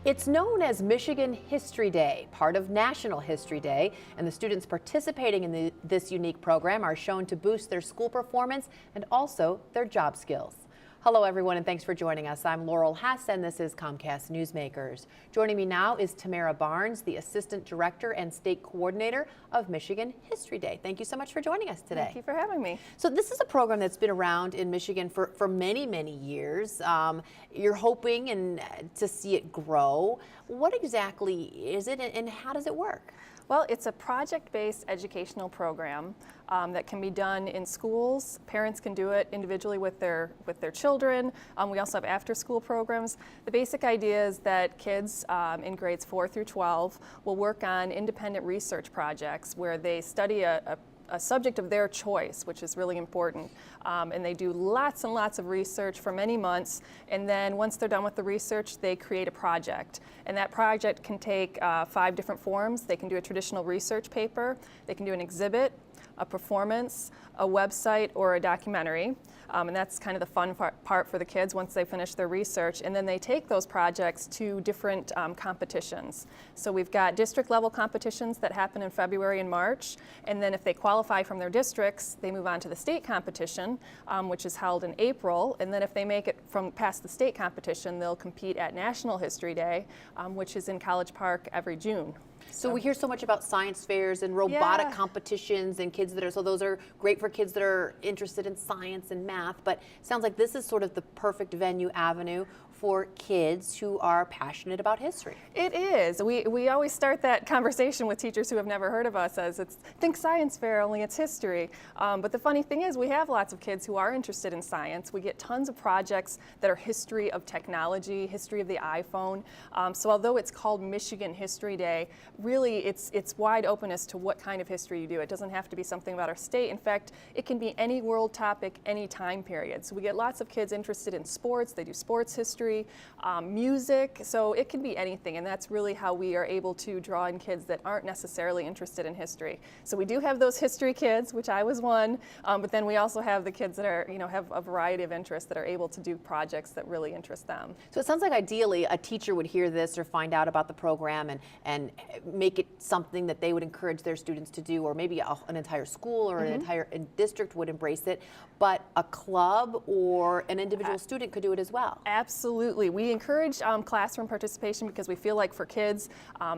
It's known as Michigan History Day, part of National History Day, and the students participating in this unique program are shown to boost their school performance and also their job skills. Hello everyone and thanks for joining us. I'm Laurel Hess and this is Comcast Newsmakers. Joining me now is Tamara Barnes, the Assistant Director and State Coordinator of Michigan History Day. Thank you so much for joining us today. Thank you for having me. So this is a program that's been around in Michigan for many, many years. You're hoping to see it grow. What exactly is it and how does it work? Well, it's a project-based educational program that can be done in schools. Parents can do it individually with their children. We also have after-school programs. The basic idea is that kids in grades 4 through 12 will work on independent research projects where they study a subject of their choice, which is really important. And they do lots and lots of research for many months. And then once they're done with the research, they create a project. And that project can take 5 different forms. They can do a traditional research paper, they can do an exhibit, a performance, a website, or a documentary. And that's kind of the fun part for the kids once they finish their research. And then they take those projects to different competitions. So we've got district level competitions that happen in February and March. And then if they qualify from their districts, they move on to the state competition, which is held in April. And then if they make it past the state competition, they'll compete at National History Day, which is in College Park every June. So we hear so much about science fairs and robotic competitions and kids so those are great for kids that are interested in science and math, but it sounds like this is sort of the perfect avenue for kids who are passionate about history. It is. We always start that conversation with teachers who have never heard of us as think science fair, only it's history. But the funny thing is we have lots of kids who are interested in science. We get tons of projects that are history of technology, history of the iPhone. So although it's called Michigan History Day, really it's wide open as to what kind of history you do. It doesn't have to be something about our state. In fact, it can be any world topic, any time period. So we get lots of kids interested in sports. They do sports history, music, so it can be anything, and that's really how we are able to draw in kids that aren't necessarily interested in history. So we do have those history kids, which I was one, but then we also have the kids that are, have a variety of interests that are able to do projects that really interest them. So it sounds like ideally a teacher would hear this or find out about the program and make it something that they would encourage their students to do, or maybe an entire school or an entire district would embrace it, but a club or an individual student could do it as well. Absolutely. We encourage classroom participation because we feel like for kids,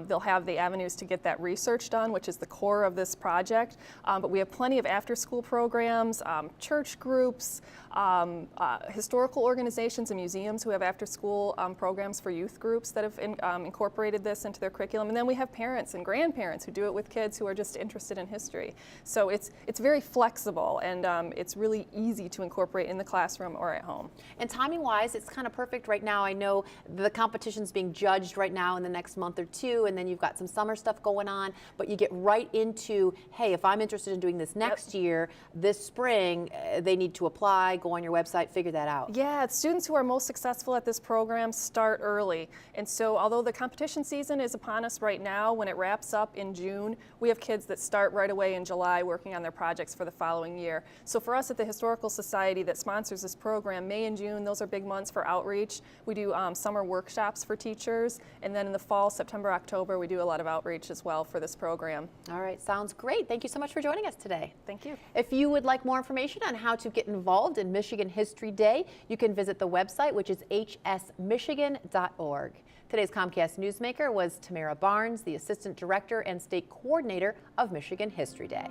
they'll have the avenues to get that research done, which is the core of this project. But we have plenty of after-school programs, church groups, historical organizations and museums who have after-school programs for youth groups that have incorporated this into their curriculum. And then we have parents and grandparents who do it with kids who are just interested in history. So it's very flexible and it's really easy to incorporate in the classroom or at home. And timing-wise, it's kind of perfect right now. I know the competition's being judged right now in the next month or two, and then you've got some summer stuff going on, but you get right into, hey, if I'm interested in doing this next year, this spring, they need to apply, go on your website, figure that out. Yeah, students who are most successful at this program start early. And so although the competition season is upon us right now, when it wraps up in June, we have kids that start right away in July working on their projects for the following year. So for us at the Historical Society that sponsors this program, May and June, those are big months for outreach. We do summer workshops for teachers, and then in the fall, September, October, we do a lot of outreach as well for this program. All right, sounds great. Thank you so much for joining us today. Thank you. If you would like more information on how to get involved in Michigan History Day, you can visit the website, which is hsmichigan.org. Today's Comcast Newsmaker was Tamara Barnes, the Assistant Director and State Coordinator of Michigan History Day.